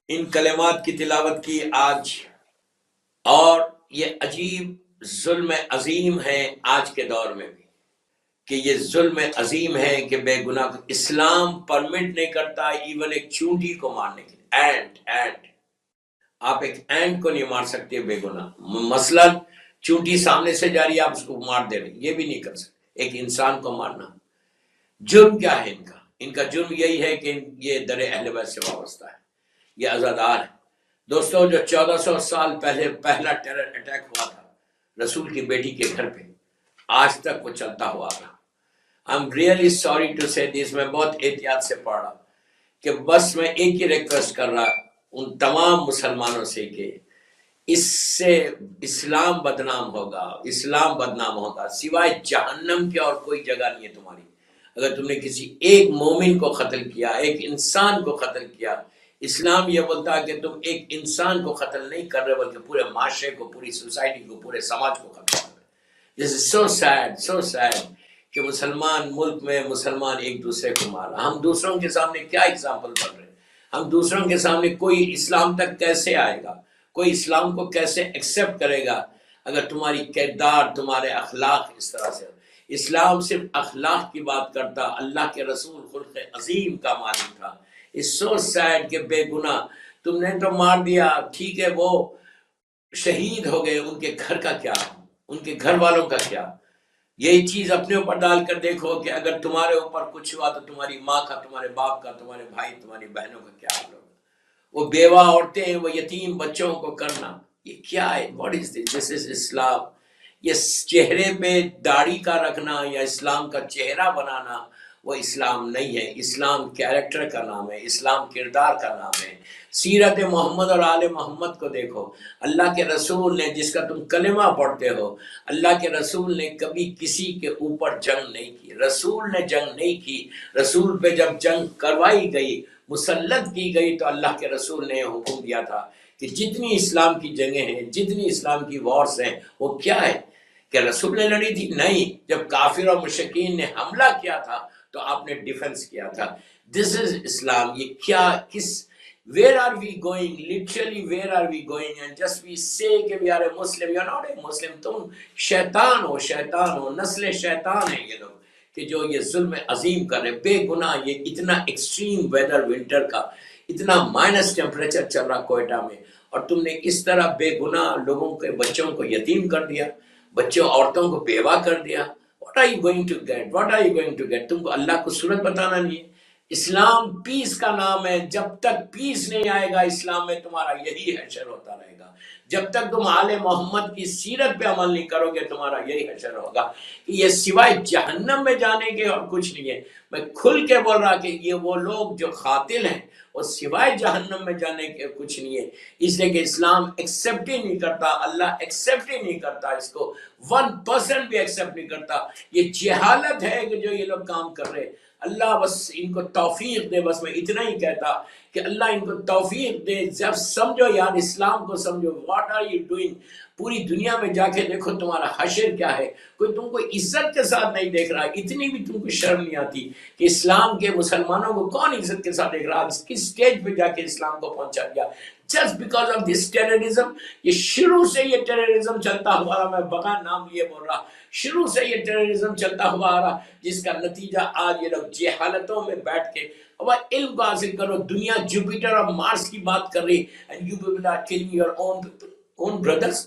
ان کلمات کی تلاوت کی آج، اور یہ عجیب ظلم عظیم ہے آج کے دور میں بھی، کہ یہ ظلم عظیم ہے کہ بے گناہ کو اسلام پرمٹ نہیں کرتا ایون ایک چونٹی کو مارنے کے لیے۔ اینٹ آپ ایک اینٹ کو نہیں مار سکتے بے گناہ، مثلا چونٹی سامنے سے جا رہی ہے آپ اس کو مار دے رہے، یہ بھی نہیں کر سکتے ایک انسان کو مارنا۔ جرم کیا ہے ان کا جرم یہی ہے کہ یہ در اہل بیت سے وابستہ ہے، یہ عزادار ہے۔ دوستو، جو 1400 سال پہلے پہلا ٹیرر اٹیک ہوا تھا رسول کی بیٹی کے گھر پہ، آج تک وہ چلتا ہوا رہا۔ I'm really sorry to say this، میں بہت احتیاط سے پڑھ رہا کہ بس میں ایک ہی ریکویسٹ کر رہا ان تمام مسلمانوں سے کہ اس سے اسلام بدنام ہوگا، اسلام بدنام ہوگا، سوائے جہنم کے اور کوئی جگہ نہیں ہے تمہاری۔ اگر تم نے کسی ایک مومن کو قتل کیا، ایک انسان کو قتل کیا، اسلام یہ بولتا ہے کہ تم ایک انسان کو قتل نہیں کر رہے بلکہ پورے معاشرے کو، پوری سوسائٹی کو، پورے سماج کو قتل کر رہے۔ This is so sad، so sad کہ مسلمان ملک میں مسلمان ایک دوسرے کو مار رہا۔ ہم دوسروں کے سامنے کیا اگزامپل بن رہے ہیں؟ ہم دوسروں کے سامنے کوئی اسلام تک کیسے آئے گا؟ کوئی اسلام کو کیسے ایکسیپٹ کرے گا اگر تمہاری کردار، تمہارے اخلاق اس طرح سے؟ اسلام صرف اخلاق کی بات کرتا، اللہ کے رسول خلق عظیم کا مالک تھا۔ It's so sad کہ بے گناہ تم نے تو مار دیا، ٹھیک ہے، وہ شہید ہو گئے، ان کے گھر کا کیا، ان کے گھر والوں کا کیا؟ یہی چیز اپنے اوپر ڈال کر دیکھو کہ اگر تمہارے اوپر کچھ ہوا تو تمہاری ماں کا، تمہارے باپ کا، تمہارے بھائی، تمہاری بہنوں کا کیا حال ہوگا؟ وہ بیوہ عورتیں، وہ یتیم بچوں کو کرنا، یہ کیا ہے؟ واٹ از دس از اسلام؟ یہ چہرے پہ داڑھی کا رکھنا یا اسلام کا چہرہ بنانا وہ اسلام نہیں ہے۔ اسلام کیریکٹر کا نام ہے، اسلام کردار کا نام ہے۔ سیرت محمد اور آل محمد کو دیکھو، اللہ کے رسول نے، جس کا تم کلمہ پڑھتے ہو، اللہ کے رسول نے کبھی کسی کے اوپر جنگ نہیں کی، رسول نے جنگ نہیں کی۔ رسول پہ جب جنگ کروائی گئی، مسلط کی گئی، تو اللہ کے رسول نے حکم دیا تھا کہ جتنی اسلام کی جنگیں ہیں، جتنی اسلام کی وارز ہیں، وہ کیا ہے؟ کہ رسول نے لڑی تھی؟ نہیں، جب کافر اور مشرکین نے حملہ کیا تھا تو آپ نے ڈیفنس کیا تھا۔ دس از اسلام۔ یہ کیا، کس، where are we going? Literally where are we going? And just we say کہ we are a Muslim. You are not a Muslim. تم شیطان ہو، شیطان ہو، نسل شیطان ہیں یہ لوگ کہ جو یہ ظلم عظیم کر رہے، بے گناہ۔ یہ اتنا ایکسٹریم ویدر ونٹر کا، اتنا مائنس ٹیمپریچر چل رہا کوئٹہ میں، اور تم نے اس طرح بے گناہ لوگوں کے بچوں کو یتیم کر دیا، بچوں عورتوں کو بیوہ کر دیا۔ What are you going to get? What are you going to get? تم کو اللہ کو صورت بتانا نہیں ہے۔ اسلام پیس کا نام ہے، جب تک پیس نہیں آئے گا اسلام میں تمہارا یہی حشر ہوتا رہے گا۔ جب تک تم آل محمد کی سیرت پہ عمل نہیں کرو گے تمہارا یہی حشر ہوگا کہ یہ سوائے جہنم میں جانے کے اور کچھ نہیں ہے۔ میں کھل کے بول رہا کہ یہ وہ لوگ جو قاتل ہیں اور سوائے جہنم میں جانے کے کچھ نہیں ہے، اس لیے کہ اسلام ایکسیپٹ ہی نہیں کرتا، اللہ ایکسیپٹ ہی نہیں کرتا، اس کو 1% بھی ایکسیپٹ نہیں کرتا۔ یہ جہالت ہے کہ جو یہ لوگ کام کر رہے۔ اللہ بس ان کو توفیق دے، بس میں اتنا ہی کہتا کہ اللہ ان کو توفیق دے۔ جب سمجھو یار، اسلام کو سمجھو، واٹ آر یو ڈوئنگ؟ پوری دنیا میں جا کے دیکھو تمہارا حشر کیا ہے۔ کوئی تم کو عزت کے ساتھ نہیں دیکھ رہا، اتنی بھی تم کو شرم نہیں آتی کہ اسلام کے مسلمانوں کو کون عزت کے ساتھ دیکھ رہا؟ کس سٹیج پہ جا کے اسلام کو پہنچا دیا just because of this terrorism. یہ شروع سے یہ ٹیررزم چلتا ہوا رہا، میں بغیر نام لیے بول رہا، شروع سے یہ ٹیررزم چلتا ہوا آ رہا، جس کا نتیجہ آج یہ لوگ جہالتوں میں بیٹھ کے اب علم کو حاصل کرو۔ دنیا جوپیٹر اور مارس کی بات کر رہی، and you people are killing your own brothers.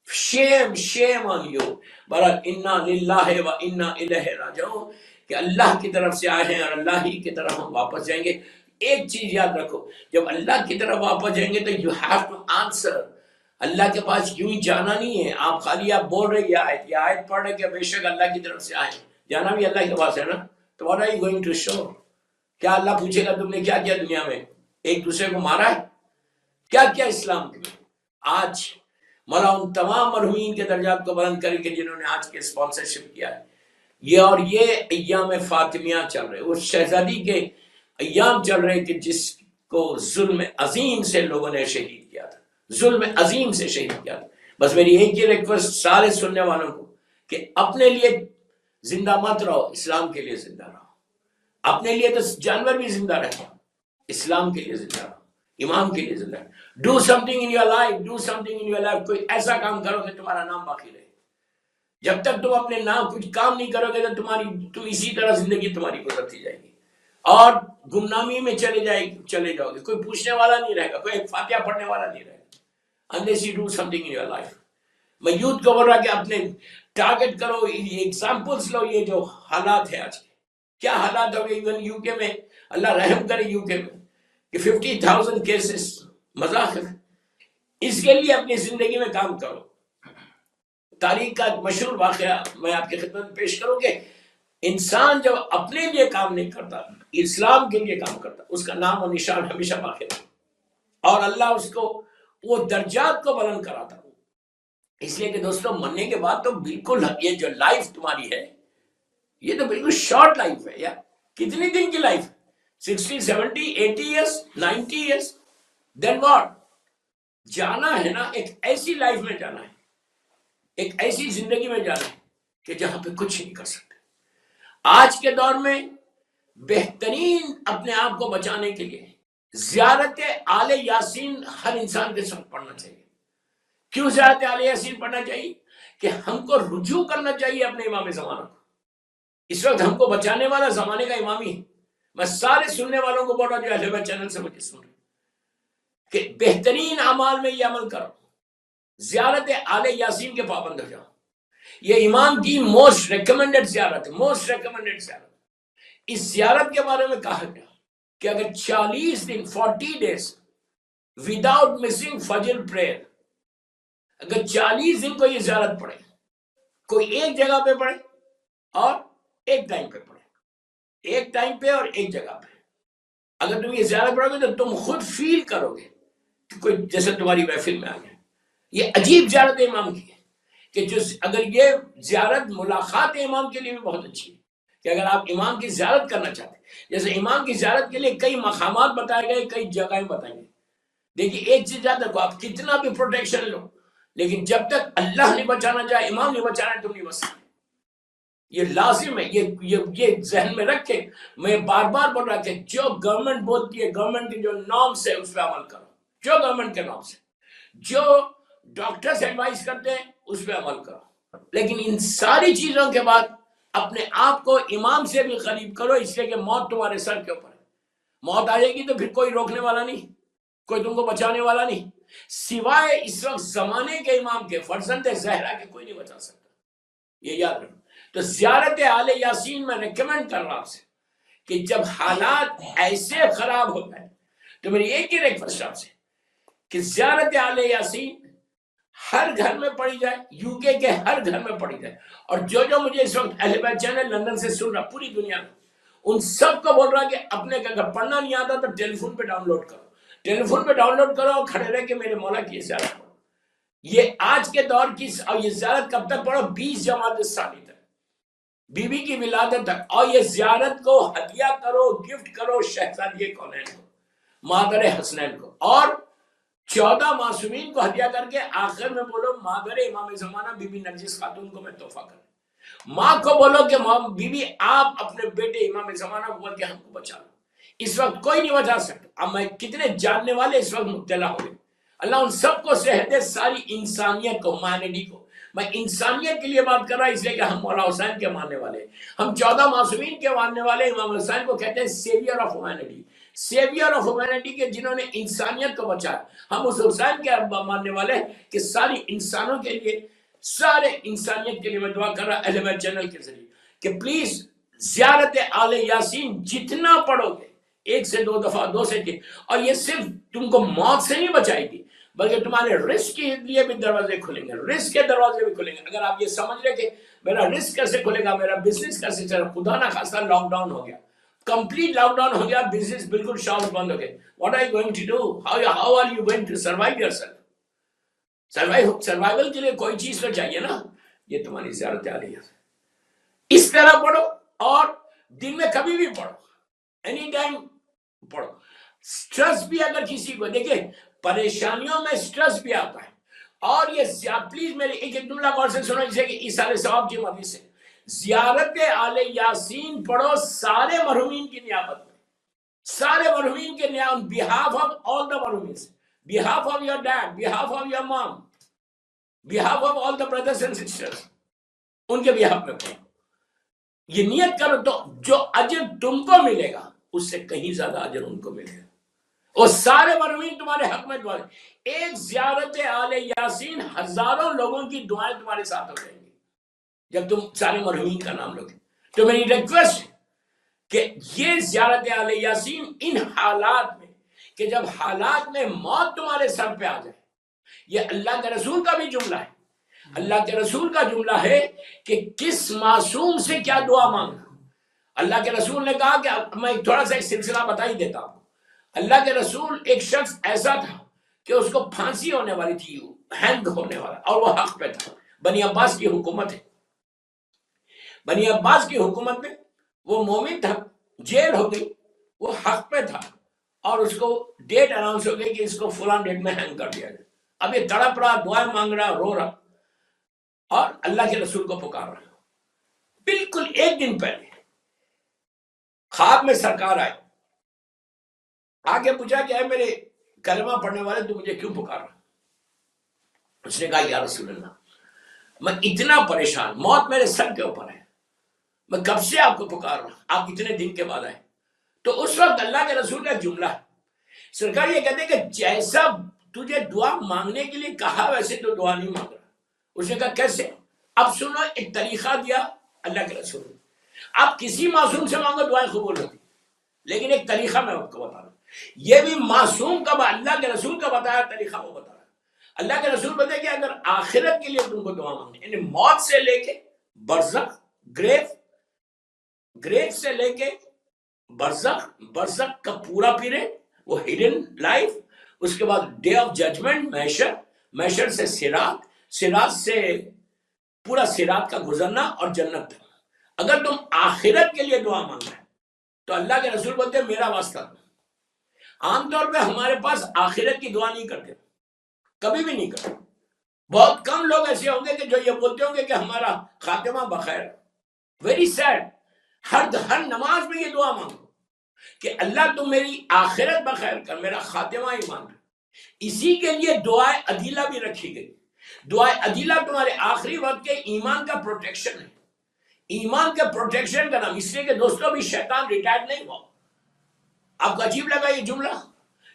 shame on you. برحال انا للہ و انا الیہ راجعون، کہ اللہ کی طرف سے آئے ہیں اور اللہ ہی کی طرف ہم واپس جائیں گے۔ ایک چیز یاد رکھو، جب اللہ کی طرف واپس جائیں گے تو you have to answer۔ اللہ کے پاس یوں ہی جانا نہیں ہے، آپ خالی آپ بول رہے یہ آیت پڑھ رہے کہ بے شک اللہ کی طرف سے آئے، جانا بھی اللہ کے پاس ہے نا۔ تو what are you going to show؟ کیا اللہ پوچھے گا تم نے کیا کیا دنیا میں؟ ایک دوسرے کو مارا ہے؟ کیا کیا اسلام میں؟ آج مولا ان تمام مرحومین کے درجات کو بلند کرے کہ جنہوں نے آج کے اسپانسرشپ کیا ہے یہ، اور یہ ایام فاطمیہ چل رہے، اس شہزادی کے ایام چل رہے کہ جس کو ظلم عظیم سے لوگوں نے شہید کیا تھا، ظلم عظیم سے شہید کیا تھا۔ بس میری ایک ہی ریکویسٹ سارے سننے والوں کو کہ اپنے لیے زندہ مت رہو، اسلام کے لیے زندہ رہو۔ اپنے لیے تو جانور بھی زندہ رہتا، اسلام کے لیے زندہ رہو۔ امام کے لیے زندہ. Do some thing in your life, do some thing in your life. کوئی ایسا کام کرو کہ تمہارا نام باقی رہے. جب تک تم اپنے نام کچھ کام نہیں کرو گے تو تم اسی طرح زندگی تمہاری گزرتی جائے گی اور گمنامی میں چلے جاؤ گے. کوئی پوچھنے والا نہیں رہے گا, کوئی ایک فاتحہ پڑھنے والا نہیں رہے گا. unless you do something in your life. میں یوتھ کو بول رہا کہ اپنے ٹارگٹ کرو, ایگزامپلس لو. یہ جو حالات ہے آج کے, کیا حالات ہو گئے ایون یو کے میں, اللہ رحم کرے یو کے میں کہ 50,000 کیسز, مذاق ہے. اس کے لیے اپنی زندگی میں کام کرو. تاریخ کا ایک مشہور واقعہ میں آپ کی خدمت میں پیش کروں کہ انسان جب اپنے لیے کام نہیں کرتا, اسلام کے لیے کام کرتا, اس کا نام و نشان ہمیشہ باقی رہتا اور اللہ اس کو وہ درجات کو بلند کراتا. اس لیے کہ دوستوں مرنے کے بعد تو بالکل یہ جو لائف تمہاری ہے یہ تو بالکل شارٹ لائف ہے یار. کتنی دن کی life, 60, 70, 80 years, 90 years, then what. جانا ہے نا, ایک ایسی لائف میں جانا ہے, ایک ایسی زندگی میں جانا ہے کہ جہاں پہ کچھ نہیں کر سکتے. آج کے دور میں بہترین اپنے آپ کو بچانے کے لیے زیارت آل یاسین ہر انسان کے ساتھ پڑھنا چاہیے. کیوں زیارت آل یاسین پڑھنا چاہیے؟ کہ ہم کو رجوع کرنا چاہیے اپنے امام زمانہ کو. اس وقت ہم کو بچانے والا زمانے کا امام ہی ہے. میں سارے سننے والوں کو بول رہا ہوں جو اہل بیت چینل سے مجھے سن رہے کہ بہترین اعمال میں یہ عمل کرو, زیارت آل یاسین کے پابند ہو جاؤ. یہ امام کی موسٹ ریکمینڈڈ زیارت ہے, موسٹ ریکمینڈڈ زیارت. اس زیارت کے بارے میں کہا گیا کہ اگر 40 دن 40 days وداؤٹ مسنگ فجر پریئر, اگر 40 دن کو یہ زیارت پڑھے, کوئی ایک جگہ پہ پڑھے اور ایک ٹائم پہ پڑھے, ایک ٹائم پہ اور ایک جگہ پہ, اگر تم یہ زیارت پڑھو گے تو تم خود فیل کرو گے کہ کوئی جیسے تمہاری محفل میں آ گیا. یہ عجیب زیارت امام کی ہے کہ جو اگر یہ زیارت ملاقات امام کے لیے بھی بہت اچھی ہے کہ اگر آپ امام کی زیارت کرنا چاہتے ہیں, جیسے امام کی زیارت کے لیے کئی مقامات بتائے گئے, کئی جگہیں بتائیں گے. دیکھیے ایک چیز یاد رکھو, آپ کتنا بھی پروٹیکشن لو لیکن جب تک اللہ نہیں بچانا چاہے, امام نہیں بچانا, تم نہیں بچ سکتے. یہ لازم ہے, یہ ذہن میں رکھ کے میں بار بار بول رہا کہ جو گورنمنٹ بولتی ہے, گورنمنٹ کے جو نارمس ہے اس پہ عمل کرو. جو گورنمنٹ کے نارمس ہے, جو ڈاکٹرز ایڈوائز کرتے ہیں اس پہ عمل کرو. لیکن ان ساری چیزوں کے بعد اپنے آپ کو امام سے بھی قریب کرو, اس لیے کہ موت تمہارے سر کے اوپر ہے. موت آ جائے گی تو پھر کوئی روکنے والا نہیں, کوئی تم کو بچانے والا نہیں, سوائے اس وقت زمانے کے امام کے, فرزند زہرا کے کوئی نہیں بچا سکتا. یہ یاد رکھو. تو زیارت آل یاسین میں ریکمینڈ کر رہا ہوں سے کہ جب حالات ایسے خراب ہو گئے تو میری ایک ہی ریکویسٹ آپ سے کہ زیارت آل یاسین ہر گھر میں پڑھی جائے, یو کے ہر گھر میں پڑھی جائے. اور جو مجھے اس وقت اہل بیت چینل لندن سے سن رہا پوری دنیا میں, ان سب کو بول رہا کہ اپنے اگر پڑھنا نہیں آتا تو ٹیلی فون پہ ڈاؤن لوڈ کرو, ٹیلی فون پہ ڈاؤن لوڈ کرو اور کھڑے رہ کے میرے مولا کی زیارت پڑھو. یہ آج کے دور کی, اور یہ زیارت کب تک پڑھو؟ 20 جماعت ثانی تک, بی بی کی ولادت تک. اور یہ زیارت کو ہدیہ کرو, گفٹ کرو شہزادی کونین کو, مادر حسنین کو, اور 14 معصومین کو ہدیہ کر کے آخر میں بولو مادر امام زمانہ بی بی نرجس خاتون کو میں تحفہ کروں. ماں کو بولو کہ بی بی آپ اپنے بیٹے امام زمانہ کو بول کے ہم کو بچا لو. اس وقت کوئی نہیں بچا سکتا. اب میں کتنے جاننے والے اس وقت مبتلا ہو گئے, اللہ ان سب کو صحت دے, ساری انسانیت کو, ہیومینٹی کو. میں انسانیت کے لیے بات کر رہا اس لیے کہ ہم مولا حسین کے ماننے والے ہیں, ہم 14 معصومین کے ماننے والے. امام حسین کو کہتے ہیں severe of humanity, severe of humanity کے جنہوں نے انسانیت کو بچایا. ہم اس حسین کے ماننے والے ہیں کہ ساری انسانوں کے لیے, سارے انسانیت کے لیے میں دعا کر رہا اہل بیت چینل کے ذریعے کہ پلیز زیارت آل یاسین جتنا پڑھو گے, 1 سے 2 دفعہ, 2 سے 3, اور یہ صرف تم کو موت سے نہیں بچائے گی بلکہ تمہارے رزق کے لیے بھی دروازے کھلیں گے, رزق کے دروازے بھی کھلیں گے. اگر آپ یہ سمجھ رہے کہ میرا رزق کیسے کھلے گا, میرا بزنس کیسے چلے, خدا نہ خاصا لاک ڈاؤن ہو گیا, کمپلیٹ لاک ڈاؤن ہو گیا, بزنس بالکل شاپس بند ہو گئے, what are you going to do, how are you going to survive yourself. Survival کے لیے کوئی چیز تو چاہیے نا. یہ تمہاری زیارت آ رہی ہے. اس طرح پڑھو, اور دن میں کبھی بھی پڑھو, اینی ٹائم پڑھو. سٹریس بھی اگر کسی کو, دیکھیں پریشانیوں میں سٹریس بھی آتا ہے, اور یہ پلیز میرے ایک جملہ غور سے سنو, جسے کہ ایثار ثواب کی مدد سے زیارت آل یاسین پڑھو سارے مرحومین کی نیابت میں. سارے مرحومین کے نیا on behalf of all the مرحومین, behalf of your dad, behalf of your mom, behalf of all the brothers and sisters, ان کے behalf میں پڑھو. یہ نیت کرو تو جو اجر تم کو ملے گا اس سے کہیں زیادہ اجر ان کو ملے گا. اور سارے مرحومین تمہارے حق میں دعا. ایک زیارت آل یاسین ہزاروں لوگوں کی دعائیں تمہارے ساتھ ہو جائیں گی جب تم سارے مرحومین کا نام لوگے. تو میری ریکویسٹ کہ یہ زیارت آل یاسین ان حالات میں کہ جب حالات میں موت تمہارے سر پہ آ جائے, یہ اللہ کے رسول کا بھی جملہ ہے. اللہ کے رسول کا جملہ ہے کہ کس معصوم سے کیا دعا مانگنا. اللہ کے رسول نے کہا کہ میں تھوڑا سا ایک سلسلہ بتا ہی دیتا ہوں. اللہ کے رسول, ایک شخص ایسا تھا کہ اس کو پھانسی ہونے والی تھی, ہینگ ہونے والا, اور وہ حق پہ تھا. بنی عباس کی حکومت ہے, بنی عباس کی حکومت میں وہ مومن تھا, جیل ہو گئی, وہ حق پہ تھا, اور اس کو ڈیٹ اناؤنس ہو گئی کہ اس کو فلاں ڈیٹ میں ہینگ کر دیا جائے. اب یہ تڑپ رہا, دعائیں مانگ رہا, رو رہا, اور اللہ کے رسول کو پکار رہا. بالکل ایک دن پہلے خواب میں سرکار آئے, آگے پوچھا کہ اے میرے کلمہ پڑھنے والے, تو مجھے کیوں پکار رہا؟ اس نے کہا یا رسول اللہ, میں اتنا پریشان, موت میرے سر کے اوپر ہے, میں کب سے آپ کو پکار رہا ہوں, آپ اتنے دن کے بعد آئے. تو اس وقت اللہ کے رسول کا جملہ ہے, سرکار یہ کہتے ہیں کہ جیسا تجھے دعا مانگنے کے لیے کہا ویسے تو دعا نہیں مانگ رہا. اس نے کہا کیسے؟ اب سنو, ایک طریقہ دیا اللہ کے رسول نے. آپ کسی معصوم سے مانگو دعائیں قبول ہوتی, لیکن ایک طریقہ میں آپ کو بتا رہا ہوں. یہ بھی معصوم کا اللہ کے رسول کا بتایا طریقہ وہ بتا رہا ہے. اللہ کے رسول بتائے کہ اگر آخرت کے لیے تم کو دعا مانگنی, یعنی موت سے لے کے برزخ, گریو سے لے کے برزخ, برزخ کا پورا پیریڈ, وہ ہڈن لائف, اس کے بعد ڈے آف ججمنٹ, محشر, محشر سے صراط, صراط سے پورا صراط کا گزرنا, اور جنت تک. اگر تم آخرت کے لیے دعا مانگنا ہے تو اللہ کے رسول بولتے ہیں میرا واسطہ دو. عام طور پہ ہمارے پاس آخرت کی دعا نہیں کرتے, کبھی بھی نہیں کرتے. بہت کم لوگ ایسے ہوں گے کہ جو یہ بولتے ہوں گے کہ ہمارا خاتمہ بخیر. Very sad. ہر نماز میں یہ دعا مانگو کہ اللہ تم میری آخرت بخیر کر, میرا خاتمہ ہی مان. اسی کے لیے دعائے عدیلہ بھی رکھی گئی. دعائے عدیلہ تمہارے آخری وقت کے ایمان کا پروٹیکشن ہے. ایمان کے پروٹیکشن کا نام, اس لیے کہ دوستوں بھی شیطان ریٹائرڈ نہیں ہوا. آپ کو عجیب لگا یہ جملہ,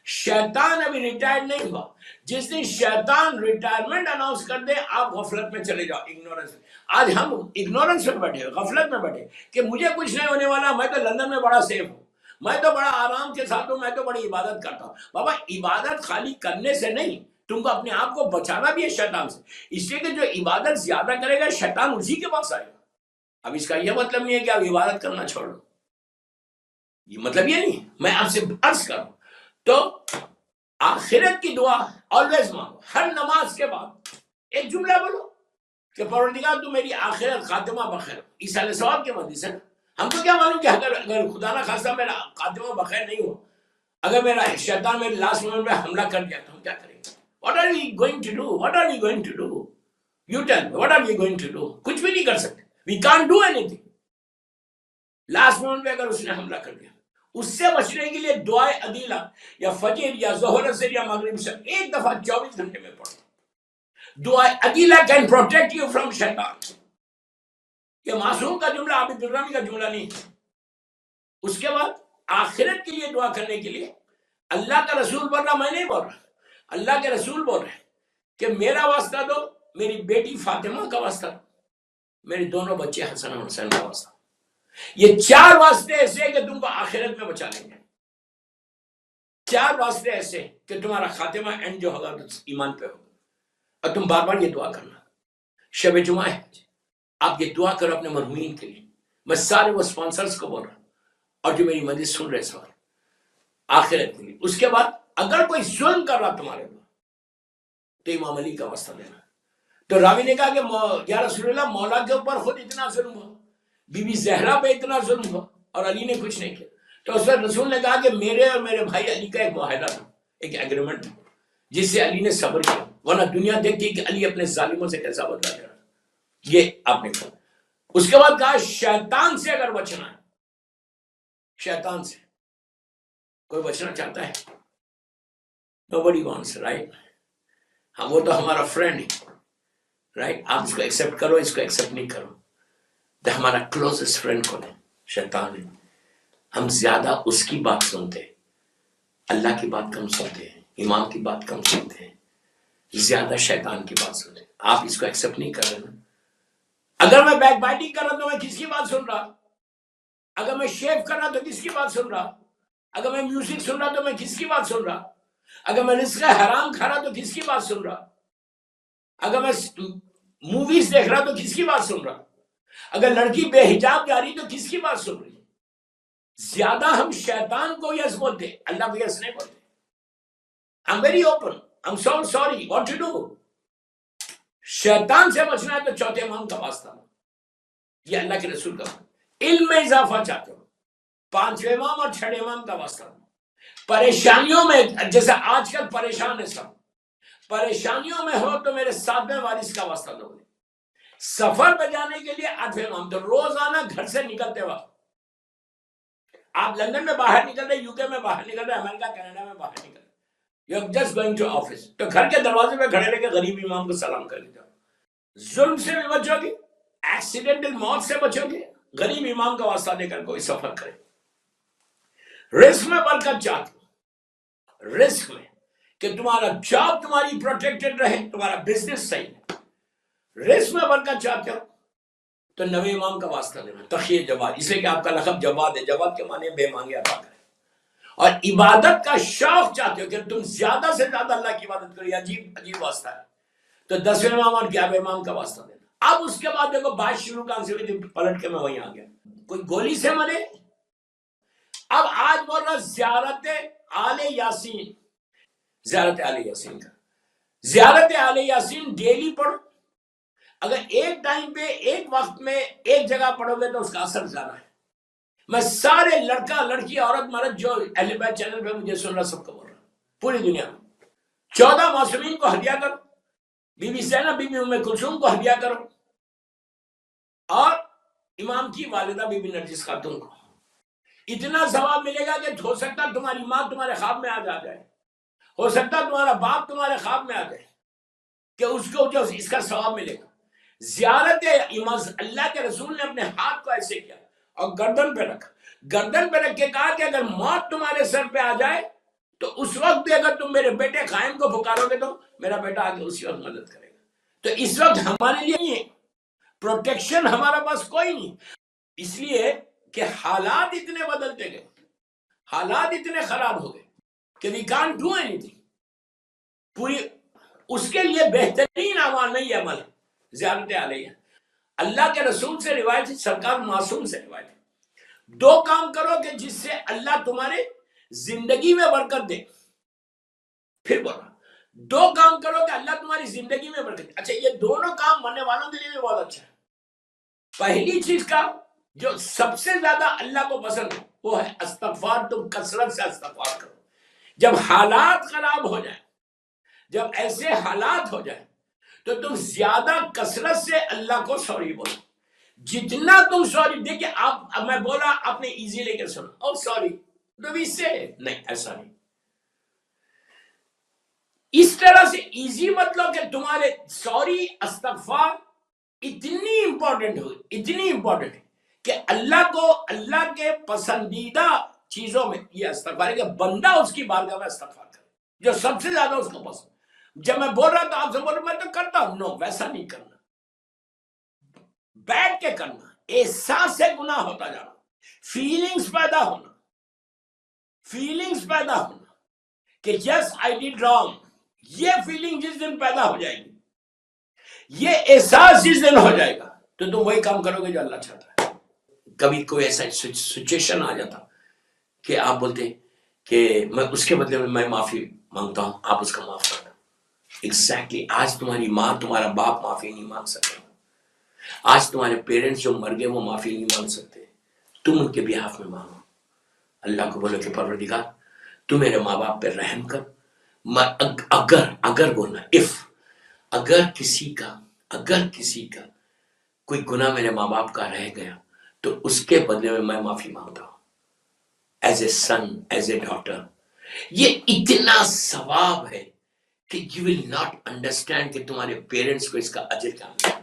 شیطان ابھی ریٹائرڈ نہیں ہوا. جس دن شیطان ریٹائرمنٹ اناؤنس کر دے آپ غفلت میں چلے جاؤ, اگنورنس. آج ہم اگنورنس میں بیٹھے, غفلت میں بیٹھے کہ مجھے کچھ نہیں ہونے والا, میں تو لندن میں بڑا سیف ہوں, میں تو بڑا آرام کے ساتھ ہوں, میں تو بڑی عبادت کرتا ہوں. بابا عبادت خالی کرنے سے نہیں, تم کو اپنے آپ کو بچانا بھی ہے شیطان سے. اس لیے کہ جو عبادت زیادہ کرے گا شیطان اسی کے پاس آئے گا. اب اس کا یہ مطلب نہیں ہے کہ آپ عبادت کرنا چھوڑ دو, یہ مطلب یہ نہیں. میں آپ سے عرض کروں تو آخرت کی دعا آلویز مانگو. ہر نماز کے بعد ایک جملہ بولو کہ پروردگار تو میری آخرت خاتمہ بخیر. عیسیٰ علیہ السلام کے حدیث ہے. ہم کو کیا معلوم کہ اگر خدا نہ خواستہ میرا خاتمہ بخیر نہیں ہوا, اگر میرا شیطان میرے لاسٹ مومنٹ میں حملہ کر دیا تو ہم کیا کریں گے؟ What are we going to do? What are we going to do? You tell me, what are we going to do? کچھ بھی نہیں کر سکتے. We can't do anything. Last moment میں اگر اس نے حملہ کر دیا, اس سے بچنے کے لیے دعائے عدیلہ یا فجر یا ظہر اثر یا مغرب سے ایک دفعہ 24 گھنٹے میں پڑھو. دعائے Adeela can protect you from شیطان. یہ معصوم کا جملہ عابد الرحمی کا جملہ نہیں. اس کے بعد آخرت کے لیے دعا کرنے کے لیے اللہ کا رسول بول رہا, میں نہیں بول رہا, اللہ کے رسول بول رہے کہ میرا واسطہ دو, میری بیٹی فاطمہ کا واسطہ دو, میرے دونوں بچے حسن اور حسین کا واسطہ. یہ 4 واسطے ایسے ہیں کہ تم کو آخرت میں بچا لیں گے. 4 واسطے ایسے کہ تمہارا خاتمہ اینڈ جو ہوگا ایمان پہ ہوگا. اور تم بار بار یہ دعا کرنا. شب جمعہ ہے, آپ یہ دعا کرو اپنے مرحومین کے لیے. میں سارے وہ اسپانسرز کو بول رہا ہوں اور جو میری مجلس سن رہے سوال آخرت کے لیے. اس کے بعد اگر کوئی ظلم کر رہا تمہارے اوپر تو امام علی کا واسطہ دینا. تو راوی نے کہا کہ یا رسول اللہ, مولا کے اوپر خود اتنا ظلم ہوا, بی بی زہرا پہ اتنا ظلم ہوا, اور علی نے کچھ نہیں کیا. تو اس وقت رسول نے کہا کہ میرے اور میرے بھائی علی کا ایک معاہدہ تھا, ایک ایگریمنٹ تھا, جس سے علی نے صبر کیا, ورنہ دنیا دیکھتی کہ علی اپنے ظالموں سے کیسا بدلا لے رہا. یہ آپ نے کہا. اس کے بعد کہا شیطان سے اگر بچنا ہے, شیطان سے کوئی بچنا چاہتا ہے؟ nobody wants, right? ہاں وہ تو ہمارا فرینڈ ہے، رائٹ؟ آپ اس کو ایکسپٹ کرو، اس کو ایکسپٹ نہیں کرو. تو ہمارا کلوزسٹ فرینڈ کون ہے؟ شیطان ہے. ہم زیادہ اس کی بات سنتے ہیں، اللہ کی بات کم سنتے ہیں، امام کی بات کم سنتے ہیں، زیادہ شیطان کی بات سنتے ہیں. آپ اس کو ایکسپٹ نہیں کر رہے نا. اگر میں بیک بائٹنگ کر رہا تو میں کس کی بات سن رہا؟ اگر میں شیو کر رہا تو کس کی بات سن رہا؟ اگر میں میوزک سن رہا تو میں کس کی بات سن رہا؟ اگر میں رزق حرام کھا رہا تو کس کی بات سن رہا؟ اگر میں موویز دیکھ رہا تو کس کی بات سن رہا؟ اگر لڑکی بے حجاب جا رہی تو کس کی بات سن رہی؟ زیادہ ہم شیطان کو یس بولتے، اللہ کو یس نہیں بولتے. I'm very open. I'm so sorry. What to do? شیطان سے بچنا ہے تو چوتھے امام کا واسطہ، یہ اللہ کے رسول کا. علم میں اضافہ چاہتے ہو، پانچویں امام اور چھٹے امام کا واسطہ. پریشانیوں میں، جیسے آج کل پریشان ہے سب، پریشانیوں میں ہو تو میرے ساتویں وارث کا واسطہ دو. سفر پہ جانے کے لیے آٹھویں امام. تو روزانہ گھر سے نکلتے وقت آپ لندن میں باہر نکل رہے، یو کے میں باہر نکل رہے، امریکہ کینیڈا میں باہر نکل رہے، you are just going to office, تو گھر کے دروازے پہ کھڑے رہ کے غریب امام کو سلام کر لیجیے. ظلم سے بھی بچو گے، ایکسیڈنٹل موت سے بچو گے، غریب امام کا واسطہ دے کر کوئی سفر کرے. رزق میں برکت چاہتے ہو، رزق میں کہ تمہارا جاب تمہاری پروٹیکٹڈ رہے، تمہارا بزنس صحیح ہے. رزق میں برکت چاہتے ہو تو نویں امام کا واسطہ دینا، تقی جواد، اس لیے کہ آپ کا لقب جواد ہے. جواد کے معنی بے مانگے عطا کرے. اور عبادت کا شوق چاہتے ہو کہ تم زیادہ سے زیادہ اللہ کی عبادت کرو، یہ عجیب عجیب واسطہ ہے، تو 10ویں امام اور 11ویں امام کا واسطہ دینا. اب اس کے بعد دیکھو بات شروع کہاں سے ہوئی، پلٹ کے میں وہیں آ گیا. کوئی گولی سے مرے. اب آج بول رہا زیارت آل یاسین، زیارت آل یاسین کا، زیارت آل یاسین ڈیلی پڑھو. اگر ایک ٹائم پہ ایک وقت میں ایک جگہ پڑھو گے تو اس کا اثر زیادہ ہے. میں سارے لڑکا لڑکی عورت مرد جو اہل بیت چینل پہ مجھے سن رہا سب کو بول رہا پوری دنیا میں 14 معصومین کو ہدیہ کرو، بی بی زینب، بی بی ام کلثوم کو ہدیہ کرو، اور امام کی والدہ بی بی نرجس خاتون کو. اتنا ثواب ملے گا کہ ہو سکتا تمہاری ماں تمہارے خواب میں آ جائے، ہو سکتا تمہارا باپ تمہارے خواب میں آ جائے کہ اس کو جو اس کا ثواب ملے گا. زیارت اللہ کے رسول نے اپنے ہاتھ کو ایسے کیا اور گردن پہ رکھا، گردن پہ رکھ کے کہا کہ اگر موت تمہارے سر پہ آ جائے تو اس وقت بھی اگر تم میرے بیٹے قائم کو پکارو گے تو میرا بیٹا آگے اسی وقت مدد کرے گا. تو اس وقت ہمارے لیے نہیں ہے پروٹیکشن، ہمارا پاس کوئی نہیں، اس لیے کہ حالات اتنے بدلتے گئے، حالات اتنے خراب ہو گئے کہ we can't do anything. پوری اس کے لیے بہترین اعمال میں یہ عمل ہے زیارت علیہ. اللہ کے رسول سے روایت ہے، سرکار معصوم سے روایت ہے، 2 کام کرو کہ جس سے اللہ تمہارے زندگی میں برکت دے. پھر بولا 2 کام کرو کہ اللہ تمہاری زندگی میں برکت دے. اچھا یہ دونوں کام مرنے والوں کے لیے بھی بہت اچھا ہے. پہلی چیز کا جو سب سے زیادہ اللہ کو پسند ہے وہ ہے استغفار. تم کثرت سے استغفار کرو. جب حالات خراب ہو جائیں، جب ایسے حالات ہو جائیں تو تم زیادہ کثرت سے اللہ کو سوری بولو. جتنا تم سوری، دیکھیں آپ، میں بولا آپ نے ایزی لے کے سنا، او سوری تو بھی سے نہیں، ایسا نہیں. اس طرح سے ایزی مطلب کہ تمہارے سوری استغفار اتنی امپورٹنٹ ہوئی، اتنی امپورٹنٹ ہے کہ اللہ کو، اللہ کے پسندیدہ چیزوں میں یہ استغفار ہے کہ بندہ اس کی بارگاہ میں استغفار کرے جو سب سے زیادہ اس کو پسند. جب میں بول رہا تھا آپ سے بول رہا میں تو کرتا ہوں، نو ویسا نہیں کرنا، بیٹھ کے کرنا، احساس سے گناہ ہوتا جانا، فیلنگز پیدا ہونا، فیلنگز پیدا ہونا کہ یس آئی ڈیڈ رانگ. یہ فیلنگ جس دن پیدا ہو جائے گی، یہ احساس جس دن ہو جائے گا تو تم وہی کام کرو گے جو اللہ چاہتا ہے. کبھی کوئی ایسا سچویشن آ جاتا کہ آپ بولتے کہ میں اس کے بدلے میں معافی مانگتا ہوں، آپ اس کا معاف کرنا. ایگزیکٹلی آج تمہاری ماں تمہارا باپ معافی نہیں مانگ سکتے، آج تمہارے پیرنٹس جو مر گئے وہ معافی نہیں مانگ سکتے. تم ان کے بیہاف میں مانگو. اللہ کو بولو کہ پروردگار تو میرے ماں باپ پہ رحم کر. اگر بولنا اگر کسی کا کوئی گناہ میرے ماں باپ کا رہ گیا تو اس کے بدلے میں معافی مانگتا ہوں. As a son, as a daughter. یہ اتنا ثواب ہے کہ یو ول ناٹ انڈرسٹینڈ کہ تمہارے پیرنٹس کو اس کا اجر کیا ملے.